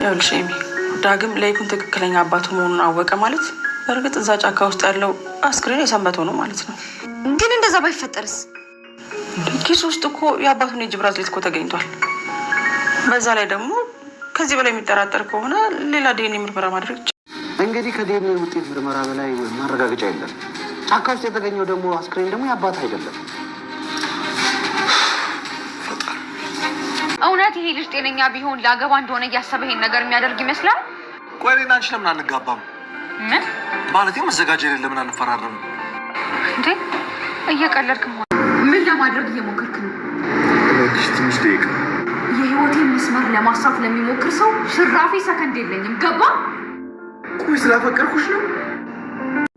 ይኸውልሽ ኤሚ፣ ዳግም ለይኩን ትክክለኛ አባቱ መሆኑን አወቀ ማለት በእርግጥ እዛ ጫካ ውስጥ ያለው አስክሬን የሰንበተው ነው ማለት ነው። ግን እንደዛ ባይፈጠርስ? ኪስ ውስጥ እኮ የአባቱን የእጅ ብራዝሌት እኮ ተገኝቷል። በዛ ላይ ደግሞ ከዚህ በላይ የሚጠራጠር ከሆነ ሌላ ዲኤንኤ ምርመራ ማድረግ ይቻላል። እንግዲህ ከዲኤንኤ ውጤት ምርመራ በላይ ማረጋገጫ የለም። ጫካ ውስጥ የተገኘው ደግሞ አስክሬን ደግሞ የአባት አይደለም። እውነት ይሄ ልጅ ጤነኛ ቢሆን ላገባ እንደሆነ እያሰበ ይሄን ነገር የሚያደርግ ይመስላል? ቆይ እኔና አንቺ ለምን አንጋባም? ምን ማለቴ መዘጋጀ የሌለ ለምን አንፈራረም እንዴ? እየቀለድክ ምን ለማድረግ እየሞከርክ ነው? እባክሽ ትንሽ ደቂቃ። የህይወቴን መስመር ለማሳት ለሚሞክር ሰው ሽራፊ ሰከንድ የለኝም። ገባ? ቆይ ስላፈቀርኩሽ ነው።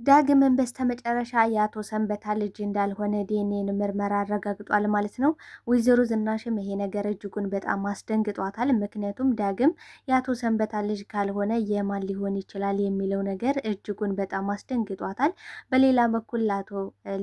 ዳግምን በስተመጨረሻ የአቶ ሰንበታ ልጅ እንዳልሆነ ዲኤንኤን ምርመራ አረጋግጧል ማለት ነው። ወይዘሮ ዝናሽም ይሄ ነገር እጅጉን በጣም አስደንግጧታል። ምክንያቱም ዳግም የአቶ ሰንበታ ልጅ ካልሆነ የማን ሊሆን ይችላል የሚለው ነገር እጅጉን በጣም አስደንግጧታል። በሌላ በኩል ለአቶ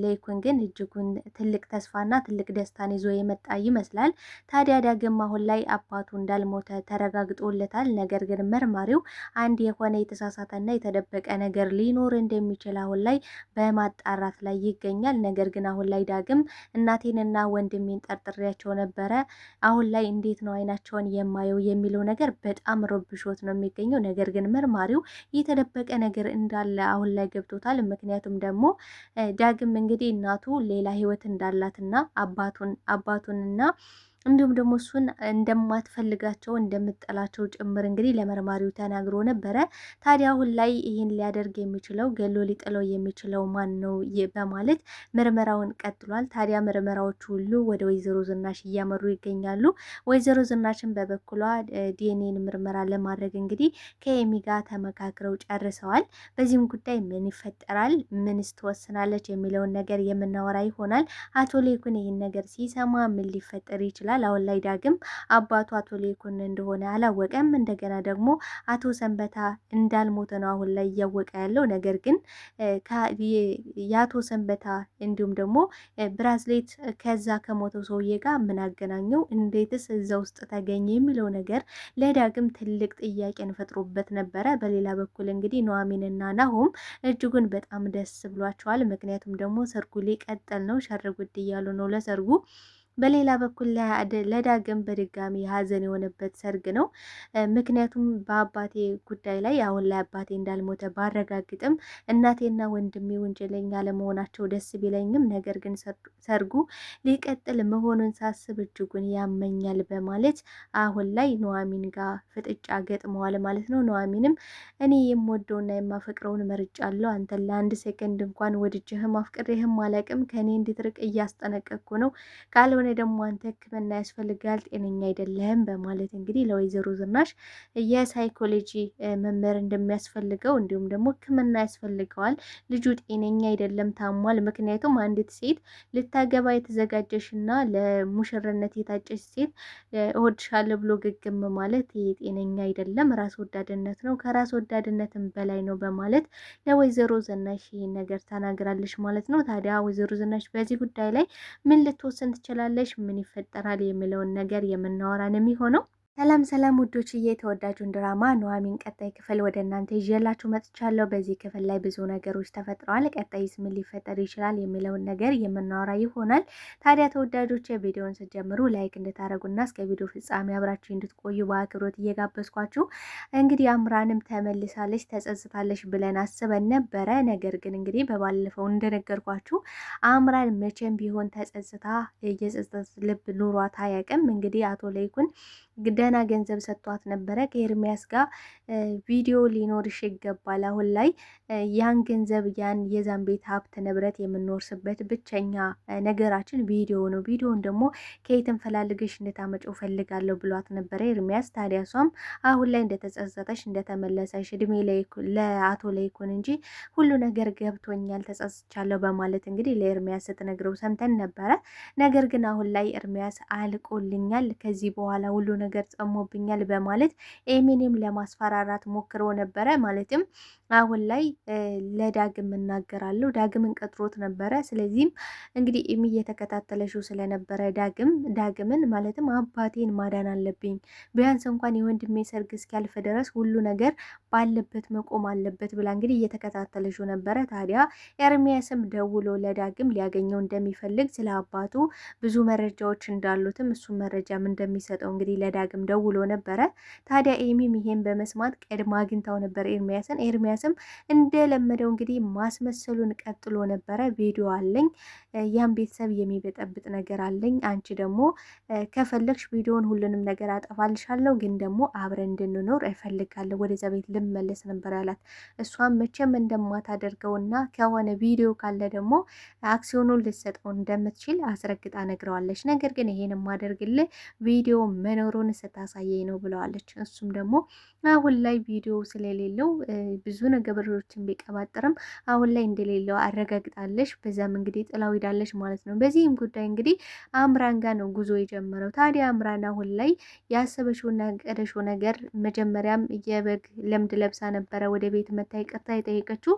ለይኩን ግን እጅጉን ትልቅ ተስፋና ትልቅ ደስታን ይዞ የመጣ ይመስላል። ታዲያ ዳግም አሁን ላይ አባቱ እንዳልሞተ ተረጋግጦለታል። ነገር ግን መርማሪው አንድ የሆነ የተሳሳተና የተደበቀ ነገር ሊኖር እንደሚችል አሁን ላይ በማጣራት ላይ ይገኛል። ነገር ግን አሁን ላይ ዳግም እናቴንና ወንድሜን ጠርጥሬያቸው ነበረ፣ አሁን ላይ እንዴት ነው አይናቸውን የማየው የሚለው ነገር በጣም ረብሾት ነው የሚገኘው። ነገር ግን መርማሪው የተደበቀ ነገር እንዳለ አሁን ላይ ገብቶታል። ምክንያቱም ደግሞ ዳግም እንግዲህ እናቱ ሌላ ህይወት እንዳላትና አባቱንና እንዲሁም ደግሞ እሱን እንደማትፈልጋቸው እንደምትጠላቸው ጭምር እንግዲህ ለመርማሪው ተናግሮ ነበረ። ታዲያ አሁን ላይ ይህን ሊያደርግ የሚችለው ገሎ ሊጥለው የሚችለው ማን ነው በማለት ምርመራውን ቀጥሏል። ታዲያ ምርመራዎቹ ሁሉ ወደ ወይዘሮ ዝናሽ እያመሩ ይገኛሉ። ወይዘሮ ዝናሽን በበኩሏ ዲኤንኤን ምርመራ ለማድረግ እንግዲህ ከኤሚ ጋር ተመካክረው ጨርሰዋል። በዚህም ጉዳይ ምን ይፈጠራል፣ ምንስ ትወስናለች የሚለውን ነገር የምናወራ ይሆናል። አቶ ለይኩን ይህን ነገር ሲሰማ ምን ሊፈጠር ይችላል? አሁን ላይ ዳግም አባቱ አቶ ለይኩን እንደሆነ አላወቀም። እንደገና ደግሞ አቶ ሰንበታ እንዳልሞተ ነው አሁን ላይ እያወቀ ያለው። ነገር ግን የአቶ ሰንበታ እንዲሁም ደግሞ ብራዝሌት ከዛ ከሞተው ሰውዬ ጋር ምን አገናኘው፣ እንዴትስ እዛ ውስጥ ተገኘ የሚለው ነገር ለዳግም ትልቅ ጥያቄን ፈጥሮበት ነበረ። በሌላ በኩል እንግዲህ ኑሐሚንና ናሆም እጅጉን በጣም ደስ ብሏቸዋል። ምክንያቱም ደግሞ ሰርጉ ሊቀጥል ነው፣ ሸርጉድ እያሉ ነው ለሰርጉ። በሌላ በኩል ለዳግም በድጋሚ ሀዘን የሆነበት ሰርግ ነው። ምክንያቱም በአባቴ ጉዳይ ላይ አሁን ላይ አባቴ እንዳልሞተ ባረጋግጥም እናቴና ወንድሜ ወንጀለኛ ለመሆናቸው ደስ ቢለኝም ነገር ግን ሰርጉ ሊቀጥል መሆኑን ሳስብ እጅጉን ያመኛል በማለት አሁን ላይ ኑሐሚን ጋር ፍጥጫ ገጥመዋል ማለት ነው። ኑሐሚንም እኔ የምወደውና የማፈቅረውን መርጫለሁ፣ አንተን ለአንድ ሴከንድ እንኳን ወድጄህም አፍቅሬህም አላቅም፣ ከእኔ እንድትርቅ እያስጠነቀቅኩ ነው፣ ካልሆነ ደግሞ አንተ ሕክምና ያስፈልጋል፣ ጤነኛ አይደለህም በማለት እንግዲህ ለወይዘሮ ዝናሽ የሳይኮሎጂ መምህር እንደሚያስፈልገው እንዲሁም ደግሞ ሕክምና ያስፈልገዋል፣ ልጁ ጤነኛ አይደለም፣ ታሟል። ምክንያቱም አንዲት ሴት ልታገባ የተዘጋጀሽና ለሙሽርነት የታጨች ሴት እወድሻለሁ ብሎ ግግም ማለት ይሄ ጤነኛ አይደለም፣ ራስ ወዳድነት ነው፣ ከራስ ወዳድነትም በላይ ነው በማለት ለወይዘሮ ዝናሽ ይህን ነገር ተናግራለች ማለት ነው። ታዲያ ወይዘሮ ዝናሽ በዚህ ጉዳይ ላይ ምን ልትወስን ትችላለች? ምን ይፈጠራል የሚለውን ነገር የምናወራ ነው የሚሆነው። ሰላም ሰላም ውዶችዬ፣ ተወዳጁን ድራማ ኑሐሚን ቀጣይ ክፍል ወደ እናንተ ይዤላችሁ መጥቻለሁ። በዚህ ክፍል ላይ ብዙ ነገሮች ተፈጥረዋል። ቀጣይስ ምን ሊፈጠር ይችላል የሚለውን ነገር የምናወራ ይሆናል። ታዲያ ተወዳጆች ቪዲዮውን ስትጀምሩ ላይክ እንድታደርጉና እስከ ቪዲዮ ፍጻሜ አብራችሁ እንድትቆዩ በአክብሮት እየጋበዝኳችሁ፣ እንግዲህ አምራንም ተመልሳለች፣ ተጸጽታለች ብለን አስበን ነበረ። ነገር ግን እንግዲህ በባለፈው እንደነገርኳችሁ አምራን መቼም ቢሆን ተጸጽታ የጸጸት ልብ ኑሯት አያውቅም። እንግዲህ አቶ ለይኩን ደህና ገንዘብ ሰጥቷት ነበረ። ከኤርሚያስ ጋር ቪዲዮ ሊኖርሽ ይገባል፣ አሁን ላይ ያን ገንዘብ የዛን ቤት ሀብት ንብረት የምንወርስበት ብቸኛ ነገራችን ቪዲዮ ነው፣ ቪዲዮን ደግሞ ከየትም ፈላልገሽ እንድታመጪው ፈልጋለሁ ብሏት ነበረ ኤርሚያስ። ታዲያ እሷም አሁን ላይ እንደተጸጸተሽ እንደተመለሰሽ እድሜ ለአቶ ለይኩን እንጂ ሁሉ ነገር ገብቶኛል፣ ተጸጽቻለሁ በማለት እንግዲህ ለኤርሚያስ ስትነግረው ሰምተን ነበረ። ነገር ግን አሁን ላይ ኤርሚያስ አልቆልኛል፣ ከዚህ በኋላ ሁሉ ነገር ጸሞብኛል በማለት ኤሚንም ለማስፈራራት ሞክሮ ነበረ። ማለትም አሁን ላይ ለዳግም እናገራለሁ ዳግምን ቀጥሮት ነበረ። ስለዚህም እንግዲህ ኤሚ እየተከታተለሽው ስለነበረ ዳግምን ማለትም አባቴን ማዳን አለብኝ ቢያንስ እንኳን የወንድሜ ሰርግ እስኪያልፍ ድረስ ሁሉ ነገር ባለበት መቆም አለበት ብላ እንግዲህ እየተከታተለሽው ነበረ። ታዲያ ኤርሚያስም ደውሎ ለዳግም ሊያገኘው እንደሚፈልግ ስለ አባቱ ብዙ መረጃዎች እንዳሉትም እሱ መረጃም እንደሚሰጠው እንግዲህ ለዳግም ደውሎ ነበረ። ታዲያ ኤሚም ይሄን በመስማት ቀድማ አግኝታው ነበር ኤርሚያስም እንደለመደው እንግዲህ ማስመሰሉን ቀጥሎ ነበረ። ቪዲዮ አለኝ ያን ቤተሰብ የሚበጠብጥ ነገር አለኝ አንቺ ደግሞ ከፈለግሽ ቪዲዮን ሁሉንም ነገር አጠፋልሻለሁ ግን ደግሞ አብረን እንድንኖር እፈልጋለሁ ወደዛ ቤት ልመለስ ነበር ያላት። እሷም መቼም እንደማታደርገውና ከሆነ ቪዲዮ ካለ ደግሞ አክሲዮኑን ልትሰጠው እንደምትችል አስረግጣ ነግረዋለች። ነገር ግን ይሄን የማደርግልህ ቪዲዮ መኖሩን ስታሳየኝ ነው ብለዋለች። እሱም ደግሞ አሁን ላይ ቪዲዮ ስለሌለው ብዙ ነገሮችን ቢቀባጥርም አሁን ላይ እንደሌለው አረጋግጣለች። በዛም እንግዲህ ጥላው ሄዳለች ማለት ነው። በዚህም ጉዳይ እንግዲህ አምራን ጋር ነው ጉዞ የጀመረው። ታዲያ አምራን አሁን ላይ ያሰበችውና ያቀደችው ነገር መጀመሪያም የበግ ለምድ ለብሳ ነበረ ወደ ቤት መታ ይቅርታ የጠየቀችው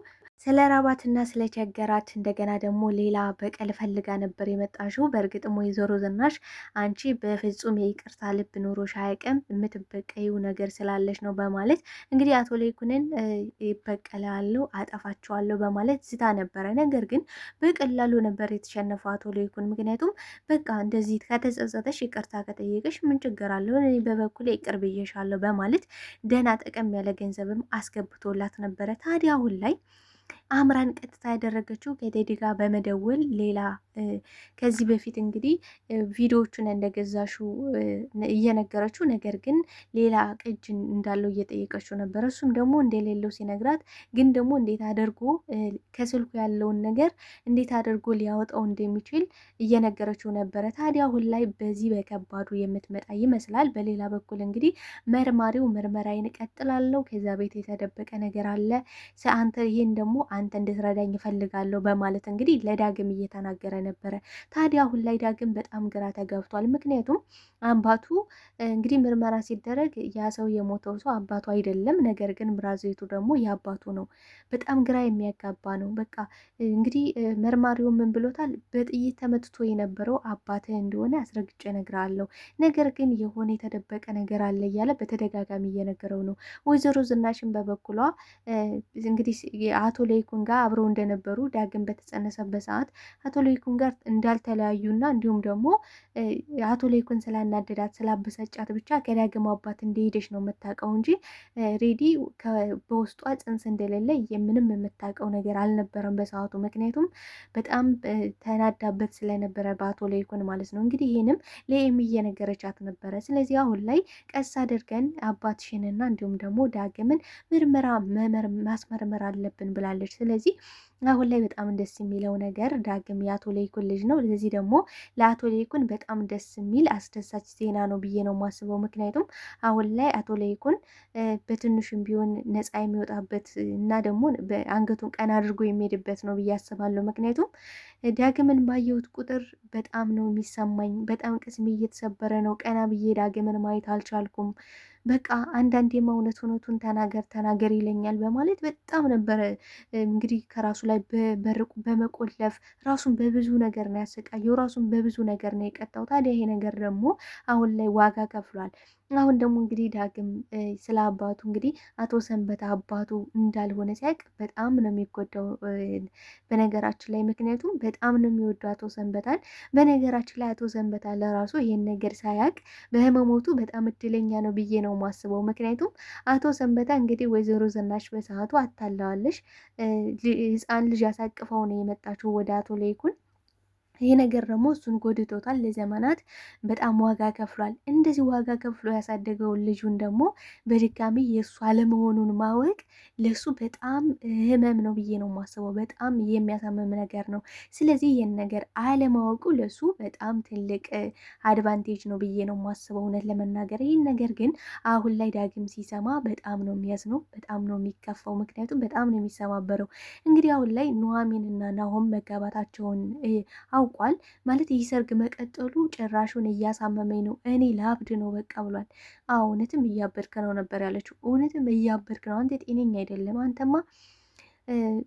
ስለ ራባትና ስለ ቸገራት እንደገና ደግሞ ሌላ በቀል ፈልጋ ነበር የመጣሽው። በእርግጥም ወይዘሮ ዝናሽ አንቺ በፍጹም የይቅርታ ልብ ኖሮሽ አያውቅም የምትበቀይው ነገር ስላለሽ ነው በማለት እንግዲህ አቶ ለይኩንን ይበቀላለሁ አጠፋቸዋለሁ በማለት ዝታ ነበረ። ነገር ግን በቀላሉ ነበር የተሸነፈው አቶ ለይኩን። ምክንያቱም በቃ እንደዚህ ከተጸጸተሽ ይቅርታ ከጠየቀሽ ምን ችግር አለው እኔ በበኩሌ ይቅር ብዬሻለሁ በማለት ደህና ጠቀም ያለ ገንዘብም አስገብቶላት ነበረ። ታዲያ አሁን ላይ አምራን ቀጥታ ያደረገችው ከቴዲ ጋር በመደወል ሌላ ከዚህ በፊት እንግዲህ ቪዲዮዎቹን እንደገዛሹ እየነገረችው ነገር ግን ሌላ ቅጅ እንዳለው እየጠየቀችው ነበረ። እሱም ደግሞ እንደሌለው ሲነግራት ግን ደግሞ እንዴት አድርጎ ከስልኩ ያለውን ነገር እንዴት አድርጎ ሊያወጣው እንደሚችል እየነገረችው ነበረ። ታዲያ አሁን ላይ በዚህ በከባዱ የምትመጣ ይመስላል። በሌላ በኩል እንግዲህ መርማሪው ምርመራዬን እቀጥላለሁ ከዛ ቤት የተደበቀ ነገር አለ አንተ ይሄን ደግሞ አንተ እንድትረዳኝ እፈልጋለሁ በማለት እንግዲህ ለዳግም እየተናገረ ነበረ። ታዲያ አሁን ላይ ዳግም በጣም ግራ ተጋብቷል። ምክንያቱም አባቱ እንግዲህ ምርመራ ሲደረግ ያ ሰው የሞተው ሰው አባቱ አይደለም፣ ነገር ግን ብራዜቱ ደግሞ የአባቱ ነው። በጣም ግራ የሚያጋባ ነው። በቃ እንግዲህ መርማሪው ምን ብሎታል? በጥይት ተመትቶ የነበረው አባትህ እንደሆነ አስረግጬ እነግርሃለሁ፣ ነገር ግን የሆነ የተደበቀ ነገር አለ እያለ በተደጋጋሚ እየነገረው ነው። ወይዘሮ ዝናሽን በበኩሏ እንግዲህ አቶ ለይኩን ጋር አብረው እንደነበሩ ዳግም በተጸነሰበት ሰዓት አቶ ለይኩን ጋር እንዳልተለያዩና እንዲሁም ደግሞ አቶ ለይኩን ስላናደዳት ስላበሳጫት ብቻ ከዳግም አባት እንደሄደች ነው የምታውቀው እንጂ ሬዲ በውስጧ ጽንስ እንደሌለ ምንም የምታውቀው ነገር አልነበረም በሰዓቱ። ምክንያቱም በጣም ተናዳበት ስለነበረ በአቶ ለይኩን ማለት ነው። እንግዲህ ይህንም ለኤሚ እየነገረቻት ነበረ። ስለዚህ አሁን ላይ ቀስ አድርገን አባትሽንና እንዲሁም ደግሞ ዳግምን ምርመራ ማስመርመር አለብን ብላለች። ስለዚህ አሁን ላይ በጣም ደስ የሚለው ነገር ዳግም የአቶ ለይኩን ልጅ ነው። ስለዚህ ደግሞ ለአቶ ለይኩን በጣም ደስ የሚል አስደሳች ዜና ነው ብዬ ነው የማስበው። ምክንያቱም አሁን ላይ አቶ ለይኩን በትንሹም ቢሆን ነፃ የሚወጣበት እና ደግሞ አንገቱን ቀና አድርጎ የሚሄድበት ነው ብዬ አስባለሁ። ምክንያቱም ዳግምን ባየሁት ቁጥር በጣም ነው የሚሰማኝ፣ በጣም ቅስሜ እየተሰበረ ነው። ቀና ብዬ ዳግምን ማየት አልቻልኩም። በቃ አንዳንዴማ እውነቱን ተናገር ይለኛል በማለት በጣም ነበረ እንግዲህ ከራሱ ላይ በመቆለፍ ራሱን በብዙ ነገር ነው ያሰቃየው፣ ራሱን በብዙ ነገር ነው የቀጣው። ታዲያ ይሄ ነገር ደግሞ አሁን ላይ ዋጋ ከፍሏል። አሁን ደግሞ እንግዲህ ዳግም ስለ አባቱ እንግዲህ አቶ ሰንበታ አባቱ እንዳልሆነ ሲያውቅ በጣም ነው የሚጎዳው በነገራችን ላይ። ምክንያቱም በጣም ነው የሚወደው አቶ ሰንበታን። በነገራችን ላይ አቶ ሰንበታ ለራሱ ይሄን ነገር ሳያውቅ በህመሞቱ በጣም እድለኛ ነው ብዬ ነው ማስበው። ምክንያቱም አቶ ሰንበታ እንግዲህ ወይዘሮ ዝናሽ በሰዓቱ አታለዋለሽ፣ ህፃን ልጅ ያሳቅፈው ነው የመጣችው ወደ አቶ ለይኩን። ይህ ነገር ደግሞ እሱን ጎድቶታል። ለዘመናት በጣም ዋጋ ከፍሏል። እንደዚህ ዋጋ ከፍሎ ያሳደገውን ልጁን ደግሞ በድጋሚ የእሱ አለመሆኑን ማወቅ ለሱ በጣም ህመም ነው ብዬ ነው የማስበው። በጣም የሚያሳምም ነገር ነው። ስለዚህ ይህን ነገር አለማወቁ ለሱ በጣም ትልቅ አድቫንቴጅ ነው ብዬ ነው የማስበው እውነት ለመናገር። ይህን ነገር ግን አሁን ላይ ዳግም ሲሰማ በጣም ነው የሚያዝነው፣ በጣም ነው የሚከፋው። ምክንያቱም በጣም ነው የሚሰባበረው። እንግዲህ አሁን ላይ ኑሐሚንና ናሆም መጋባታቸውን አውቆ አውቋል ማለት ይህ ሰርግ መቀጠሉ ጭራሹን እያሳመመኝ ነው፣ እኔ ላብድ ነው በቃ ብሏል። አዎ እውነትም እያበድክ ነው ነበር ያለችው። እውነትም እያበድክ ነው አንተ፣ ጤነኛ አይደለም አንተማ።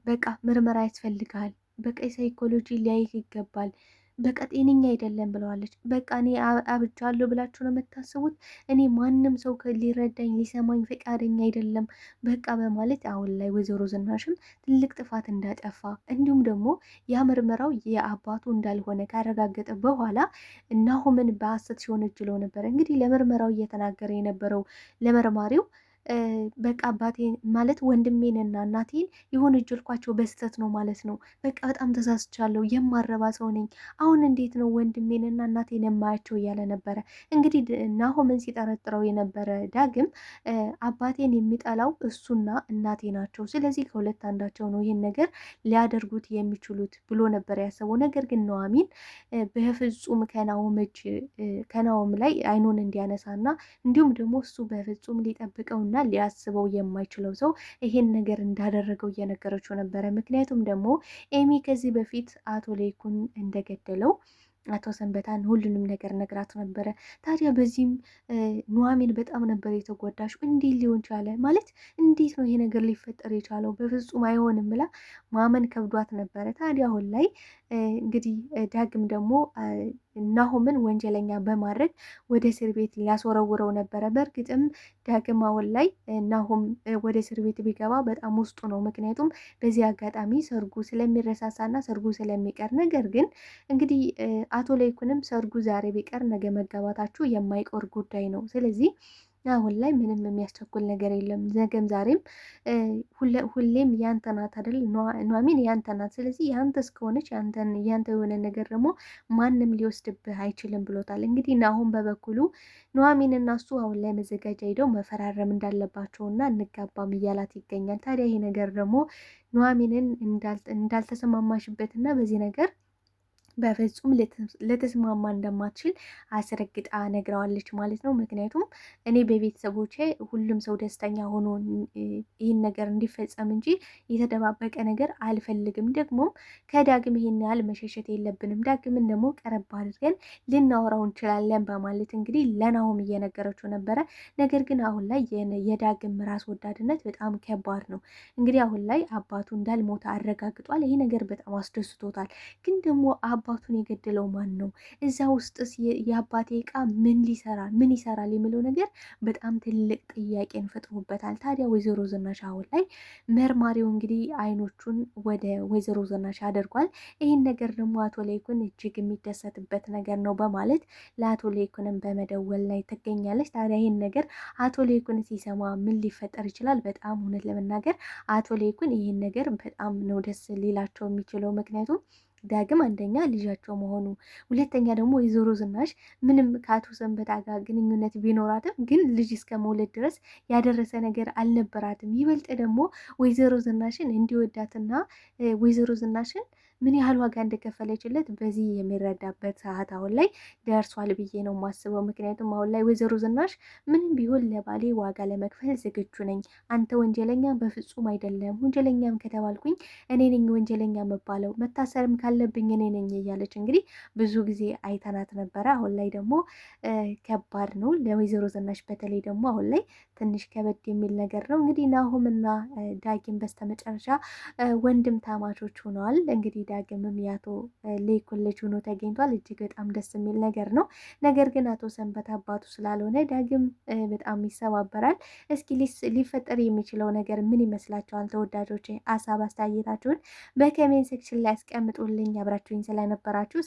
በቃ ምርመራ ያስፈልጋል፣ በቃ የሳይኮሎጂ ሊያይህ ይገባል፣ በቃ ጤነኛ አይደለም ብለዋለች። በቃ እኔ አብጃለሁ ብላችሁ ነው የምታስቡት? እኔ ማንም ሰው ሊረዳኝ ሊሰማኝ ፈቃደኛ አይደለም በቃ በማለት አሁን ላይ ወይዘሮ ዝናሽም ትልቅ ጥፋት እንዳጠፋ እንዲሁም ደግሞ ያ ምርመራው የአባቱ እንዳልሆነ ካረጋገጠ በኋላ ናሆምን በሐሰት ሲወነጅለው ነበር። እንግዲህ ለምርመራው እየተናገረ የነበረው ለመርማሪው በቃ አባቴን ማለት ወንድሜንና እናቴን የወነጀልኳቸው በስተት ነው ማለት ነው። በቃ በጣም ተሳስቻለሁ፣ የማረባ ሰው ነኝ። አሁን እንዴት ነው ወንድሜንና እናቴን የማያቸው እያለ ነበረ። እንግዲህ ናሆምን ሲጠረጥረው የነበረ ዳግም አባቴን የሚጠላው እሱና እናቴ ናቸው፣ ስለዚህ ከሁለት አንዳቸው ነው ይህን ነገር ሊያደርጉት የሚችሉት ብሎ ነበር ያሰበው። ነገር ግን ኑሐሚን በፍጹም ከናሆም ላይ አይኑን እንዲያነሳና እንዲሁም ደግሞ እሱ በፍጹም ሊጠብቀውና ሊያስበው የማይችለው ሰው ይሄን ነገር እንዳደረገው እየነገረችው ነበረ። ምክንያቱም ደግሞ ኤሚ ከዚህ በፊት አቶ ሌኩን እንደገደለው አቶ ሰንበታን ሁሉንም ነገር ነግራት ነበረ። ታዲያ በዚህም ኑሐሚን በጣም ነበር የተጎዳሽ። እንዴት ሊሆን ቻለ ማለት እንዴት ነው ይሄ ነገር ሊፈጠር የቻለው? በፍጹም አይሆንም ብላ ማመን ከብዷት ነበረ። ታዲያ አሁን ላይ እንግዲህ ዳግም ደግሞ ናሆምን ወንጀለኛ በማድረግ ወደ እስር ቤት ሊያስወረውረው ነበረ። በእርግጥም ዳግም አሁን ላይ ናሆም ወደ እስር ቤት ቢገባ በጣም ውስጡ ነው። ምክንያቱም በዚህ አጋጣሚ ሰርጉ ስለሚረሳሳና ሰርጉ ስለሚቀር። ነገር ግን እንግዲህ አቶ ለይኩንም ሰርጉ ዛሬ ቢቀር ነገ መጋባታችሁ የማይቆር ጉዳይ ነው። ስለዚህ አሁን ላይ ምንም የሚያስቸኩል ነገር የለም። ነገም ዛሬም ሁሌም ያንተ ናት አይደል? ኑሐሚን ያንተ ናት። ስለዚህ ያንተ እስከሆነች ያንተ የሆነ ነገር ደግሞ ማንም ሊወስድብህ አይችልም ብሎታል። እንግዲህ ናሆም በበኩሉ ኑሐሚን እና እሱ አሁን ላይ መዘጋጃ ሄደው መፈራረም እንዳለባቸውና እንጋባም እያላት ይገኛል። ታዲያ ይሄ ነገር ደግሞ ኑሐሚንን እንዳልተሰማማሽበትና በዚህ ነገር በፍጹም ልትስማማ እንደማትችል አስረግጣ ነግረዋለች ማለት ነው። ምክንያቱም እኔ በቤተሰቦቼ ሁሉም ሰው ደስተኛ ሆኖ ይህን ነገር እንዲፈጸም እንጂ የተደባበቀ ነገር አልፈልግም። ደግሞም ከዳግም ይህን ያህል መሸሸት የለብንም። ዳግምን ደግሞ ቀረብ አድርገን ልናወራው እንችላለን በማለት እንግዲህ ለናሆም እየነገረችው ነበረ። ነገር ግን አሁን ላይ የዳግም ራስ ወዳድነት በጣም ከባድ ነው። እንግዲህ አሁን ላይ አባቱ እንዳልሞተ አረጋግጧል። ይህ ነገር በጣም አስደስቶታል። ግን ደግሞ አባቱን የገደለው ማን ነው? እዛ ውስጥስ የአባቴ እቃ ምን ይሰራል የሚለው ነገር በጣም ትልቅ ጥያቄን ፈጥሮበታል። ታዲያ ወይዘሮ ዝናሽ አሁን ላይ መርማሪው እንግዲህ አይኖቹን ወደ ወይዘሮ ዝናሽ አድርጓል። ይህን ነገር ደግሞ አቶ ለይኩን እጅግ የሚደሰትበት ነገር ነው በማለት ለአቶ ለይኩንም በመደወል ላይ ትገኛለች። ታዲያ ይህን ነገር አቶ ለይኩን ሲሰማ ምን ሊፈጠር ይችላል? በጣም እውነት ለመናገር አቶ ለይኩን ይህን ነገር በጣም ነው ደስ ሊላቸው የሚችለው። ምክንያቱም ዳግም አንደኛ ልጃቸው መሆኑ፣ ሁለተኛ ደግሞ ወይዘሮ ዝናሽ ምንም ከአቶ ሰንበታ ጋር ግንኙነት ቢኖራትም ግን ልጅ እስከ መውለድ ድረስ ያደረሰ ነገር አልነበራትም። ይበልጥ ደግሞ ወይዘሮ ዝናሽን እንዲወዳትና ወይዘሮ ዝናሽን ምን ያህል ዋጋ እንደከፈለችለት በዚህ የሚረዳበት ሰዓት አሁን ላይ ደርሷል ብዬ ነው የማስበው። ምክንያቱም አሁን ላይ ወይዘሮ ዝናሽ ምንም ቢሆን ለባሌ ዋጋ ለመክፈል ዝግጁ ነኝ፣ አንተ ወንጀለኛ በፍጹም አይደለም፣ ወንጀለኛም ከተባልኩኝ እኔ ነኝ ወንጀለኛ መባለው፣ መታሰርም ካለብኝ እኔ ነኝ እያለች እንግዲህ ብዙ ጊዜ አይተናት ነበረ። አሁን ላይ ደግሞ ከባድ ነው ለወይዘሮ ዝናሽ፣ በተለይ ደግሞ አሁን ላይ ትንሽ ከበድ የሚል ነገር ነው። እንግዲህ ናሆምና ዳጊም በስተመጨረሻ ወንድም ታማቾች ሆነዋል። እንግዲህ ዳግምም የአቶ ለይኩን ልጅ ሆኖ ተገኝቷል። እጅግ በጣም ደስ የሚል ነገር ነው። ነገር ግን አቶ ሰንበት አባቱ ስላልሆነ ዳግም በጣም ይሰባበራል። እስኪ ሊፈጠር የሚችለው ነገር ምን ይመስላችኋል? ተወዳጆች ሀሳብ አስተያየታችሁን በኮሜንት ሴክሽን ላይ ያስቀምጡልኝ። አብራችሁኝ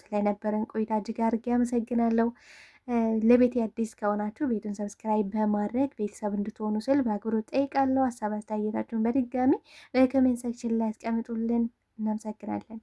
ስለነበረን ቆይታ እጅግ አድርጌ አመሰግናለሁ። ለቤት አዲስ ከሆናችሁ ቤቱን ሰብስክራይብ በማድረግ ቤተሰብ እንድትሆኑ ስል በአክብሮት ጠይቃለሁ። ሀሳብ አስተያየታችሁን በድጋሚ በኮሜንት ሴክሽን ላይ ያስቀምጡልን። እናመሰግናለን።